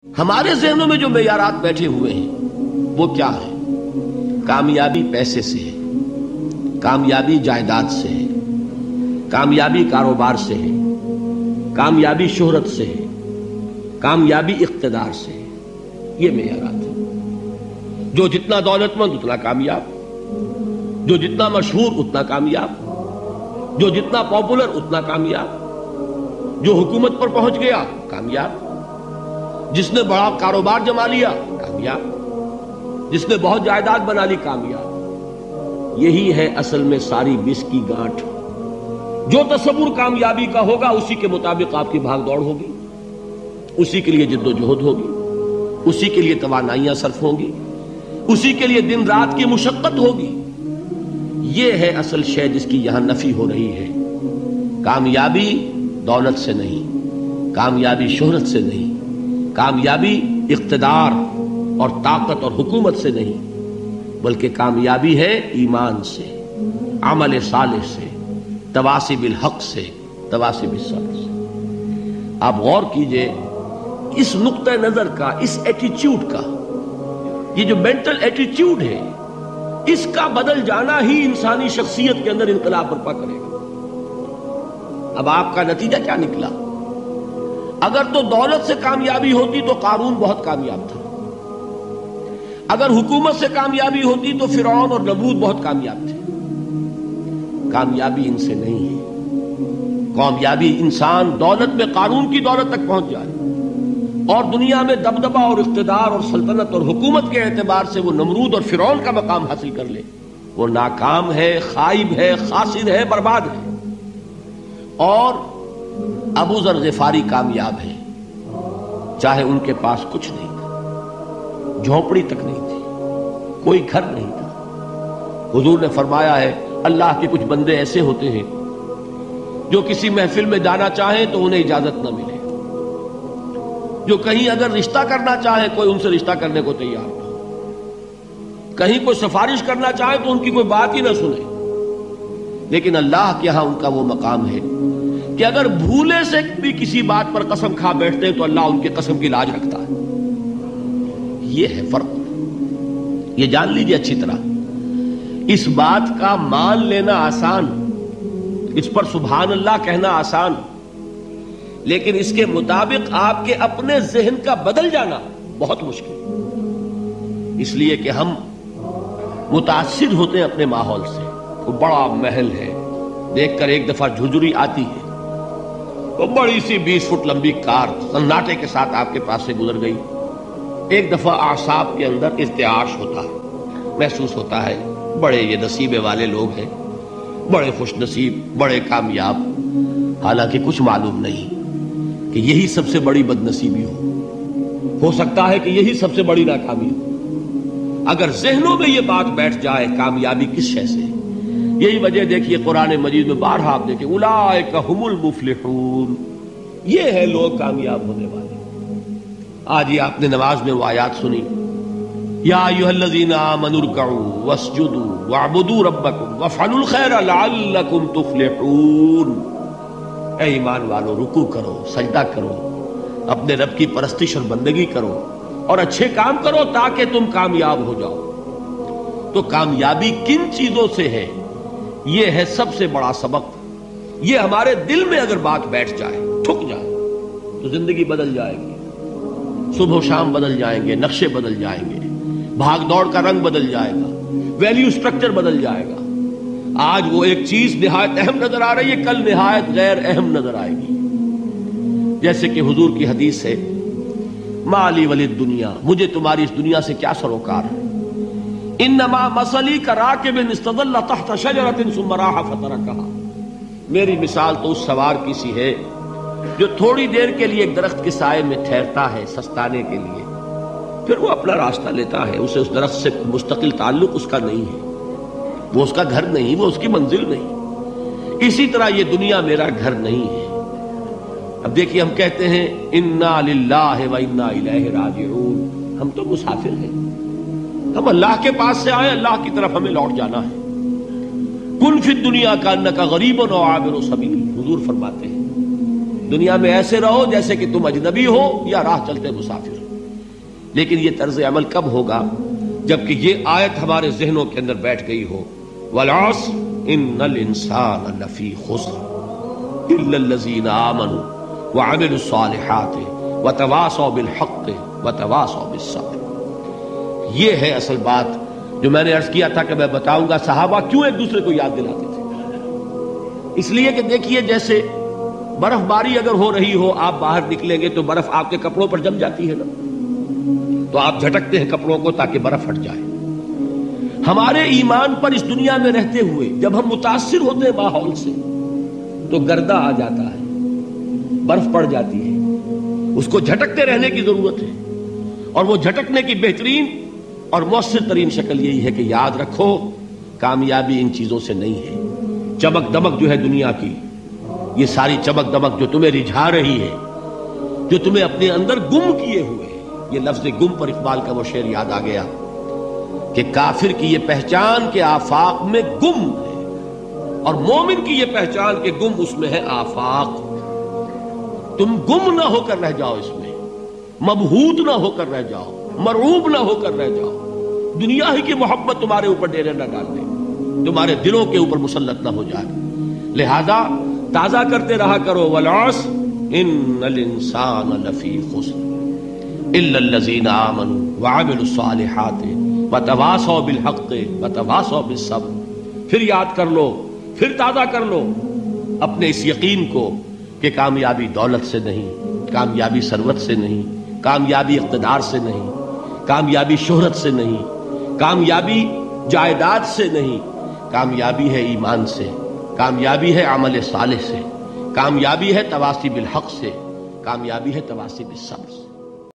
ہمارے ذہنوں میں جو معیارات بیٹھے ہوئے ہیں وہ کیا ہے؟ کامیابی پیسے سے ہے، کامیابی جائیداد سے ہے، کامیابی کاروبار سے ہے، کامیابی شہرت سے ہے، کامیابی اقتدار سے ہے. یہ معیارات ہیں. جو جتنا دولت مند اتنا کامیاب، جو جتنا مشہور اتنا کامیاب، جو جتنا پاپولر اتنا کامیاب، جو حکومت پر پہنچ گیا کامیاب، جس نے بڑا کاروبار جما لیا کامیاب، جس نے بہت جائیداد بنا لی کامیاب. یہی ہے اصل میں ساری بس کی گانٹھ. جو تصور کامیابی کا ہوگا اسی کے مطابق آپ کی بھاگ دوڑ ہوگی، اسی کے لیے جد و جہد ہوگی، اسی کے لیے توانائیاں صرف ہوں گی، اسی کے لیے دن رات کی مشقت ہوگی. یہ ہے اصل شے جس کی یہاں نفی ہو رہی ہے. کامیابی دولت سے نہیں، کامیابی شہرت سے نہیں، کامیابی اقتدار اور طاقت اور حکومت سے نہیں، بلکہ کامیابی ہے ایمان سے، عمل صالح سے، تواصی بالحق سے، تواصی بالصبر سے. آپ غور کیجئے اس نقطہ نظر کا، اس ایٹیچیوڈ کا، یہ جو مینٹل ایٹیچیوڈ ہے اس کا بدل جانا ہی انسانی شخصیت کے اندر انقلاب برپا کرے گا. اب آپ کا نتیجہ کیا نکلا؟ اگر تو دولت سے کامیابی ہوتی تو قارون بہت کامیاب تھا، اگر حکومت سے کامیابی ہوتی تو فرعون اور نمرود بہت کامیاب تھے. کامیابی ان سے نہیں ہے. کامیابی انسان دولت میں قارون کی دولت تک پہنچ جائے اور دنیا میں دبدبہ اور اقتدار اور سلطنت اور حکومت کے اعتبار سے وہ نمرود اور فرعون کا مقام حاصل کر لے، وہ ناکام ہے، خائب ہے، خاسر ہے، برباد ہے. اور ابو ذر غفاری کامیاب ہے، چاہے ان کے پاس کچھ نہیں تھا، جھونپڑی تک نہیں تھی، کوئی گھر نہیں تھا. حضور نے فرمایا ہے اللہ کے کچھ بندے ایسے ہوتے ہیں جو کسی محفل میں جانا چاہیں تو انہیں اجازت نہ ملے، جو کہیں اگر رشتہ کرنا چاہے کوئی ان سے رشتہ کرنے کو تیار نہ ہو، کہیں کوئی سفارش کرنا چاہے تو ان کی کوئی بات ہی نہ سنے. لیکن اللہ کے ہاں ان کا وہ مقام ہے کہ اگر بھولے سے بھی کسی بات پر قسم کھا بیٹھتے ہیں تو اللہ ان کی قسم کی لاج رکھتا ہے. یہ ہے فرق. یہ جان لیجیے اچھی طرح. اس بات کا مان لینا آسان، اس پر سبحان اللہ کہنا آسان، لیکن اس کے مطابق آپ کے اپنے ذہن کا بدل جانا بہت مشکل. اس لیے کہ ہم متاثر ہوتے ہیں اپنے ماحول سے. وہ بڑا محل ہے، دیکھ کر ایک دفعہ جھجری آتی ہے، وہ بڑی سی 20 فٹ لمبی کار سناٹے کے ساتھ آپ کے پاس سے گزر گئی. ایک دفعہ اعصاب کے اندر ارتعاش ہوتا ہے، محسوس ہوتا ہے بڑے یہ نصیبے والے لوگ ہیں، بڑے خوش نصیب، بڑے کامیاب. حالانکہ کچھ معلوم نہیں کہ یہی سب سے بڑی بد نصیبی ہو سکتا ہے کہ یہی سب سے بڑی ناکامی ہو. اگر ذہنوں میں یہ بات بیٹھ جائے کامیابی کس شے سے. یہی وجہ دیکھیے قرآن مجید میں بارہا آپ دیکھیں اولئک هم المفلحون، یہ ہے لوگ کامیاب ہونے والے. آج یہ آپ نے نماز میں وہ آیات سنی، یا ایھا الذین آمنوا ارکعوا واسجدوا واعبدوا ربکم وافعلوا الخیر لعلکم تفلحون. اے ایمان والو، رکوع کرو، سجدہ کرو، اپنے رب کی پرستش اور بندگی کرو اور اچھے کام کرو تاکہ تم کامیاب ہو جاؤ. تو کامیابی کن چیزوں سے ہے؟ یہ ہے سب سے بڑا سبق. یہ ہمارے دل میں اگر بات بیٹھ جائے، ٹھک جائے، تو زندگی بدل جائے گی. صبح و شام بدل جائیں گے، نقشے بدل جائیں گے، بھاگ دوڑ کا رنگ بدل جائے گا، ویلیو سٹرکچر بدل جائے گا. آج وہ ایک چیز نہایت اہم نظر آ رہی ہے، کل نہایت غیر اہم نظر آئے گی. جیسے کہ حضور کی حدیث ہے مالی ولی الدنیا، مجھے تمہاری اس دنیا سے کیا سروکار ہے. انما مثلی کراکب استظل تحت شجرۃ ثم راح فترکها، میری مثال تو اس سوار کی سی ہے جو تھوڑی دیر کے لیے ایک درخت کے سائے میں ٹھہرتا ہے سستانے کے لیے، پھر وہ اپنا راستہ لیتا ہے. اسے اس درخت سے مستقل تعلق اس کا نہیں ہے، وہ اس کا گھر نہیں، وہ اس کی منزل نہیں. اسی طرح یہ دنیا میرا گھر نہیں ہے. اب دیکھیے ہم کہتے ہیں انا للہ و انا الیہ راجعون، ہم تو مسافر ہیں، ہم اللہ کے پاس سے آئے، اللہ کی طرف ہمیں لوٹ جانا ہے. کن فی الدنیا کانک غریب و عابر سبیل، حضور فرماتے ہیں دنیا میں ایسے رہو جیسے کہ تم اجنبی ہو یا راہ چلتے مسافر ہو. لیکن یہ طرز عمل کب ہوگا؟ جبکہ یہ آیت ہمارے ذہنوں کے اندر بیٹھ گئی ہو. والعصر ان الانسان لفی خسر الا الذین آمنوا وعملوا الصالحات وتواصوا بالحق وتواصوا بالصبر. یہ ہے اصل بات جو میں نے عرض کیا تھا کہ میں بتاؤں گا صحابہ کیوں ایک دوسرے کو یاد دلاتے تھے. اس لیے کہ دیکھیے جیسے برف باری اگر ہو رہی ہو، آپ باہر نکلیں گے تو برف آپ کے کپڑوں پر جم جاتی ہے نا، تو آپ جھٹکتے ہیں کپڑوں کو تاکہ برف ہٹ جائے. ہمارے ایمان پر اس دنیا میں رہتے ہوئے جب ہم متاثر ہوتے ہیں ماحول سے تو گردہ آ جاتا ہے، برف پڑ جاتی ہے. اس کو جھٹکتے رہنے کی ضرورت ہے، اور وہ جھٹکنے کی بہترین اور مؤثر ترین شکل یہی ہے کہ یاد رکھو کامیابی ان چیزوں سے نہیں ہے. چمک دمک جو ہے دنیا کی، یہ ساری چمک دمک جو تمہیں رجھا رہی ہے، جو تمہیں اپنے اندر گم کیے ہوئے ہے. یہ لفظ گم پر اقبال کا وہ شعر یاد آ گیا کہ کافر کی یہ پہچان کے آفاق میں گم ہے، اور مومن کی یہ پہچان کے گم اس میں ہے آفاق. تم گم نہ ہو کر رہ جاؤ، اس میں مبہوت نہ ہو کر رہ جاؤ، مرعوب نہ ہو کر رہ جاؤ. دنیا ہی کی محبت تمہارے اوپر ڈیرے نہ ڈال دے، تمہارے دلوں کے اوپر مسلط نہ ہو جائے. لہذا تازہ کرتے رہا کرو والعصر ان الانسان لفی خسر الا الذین آمنوا وعملوا الصالحات وتواصوا بالحق وتواصوا بالصبر. پھر یاد کر لو، پھر تازہ کر لو اپنے اس یقین کو کہ کامیابی دولت سے نہیں، کامیابی ثروت سے نہیں، کامیابی اقتدار سے نہیں، کامیابی شہرت سے نہیں، کامیابی جائیداد سے نہیں. کامیابی ہے ایمان سے، کامیابی ہے عمل صالح سے، کامیابی ہے تواصی بالحق سے، کامیابی ہے تواصی بالصبر سے.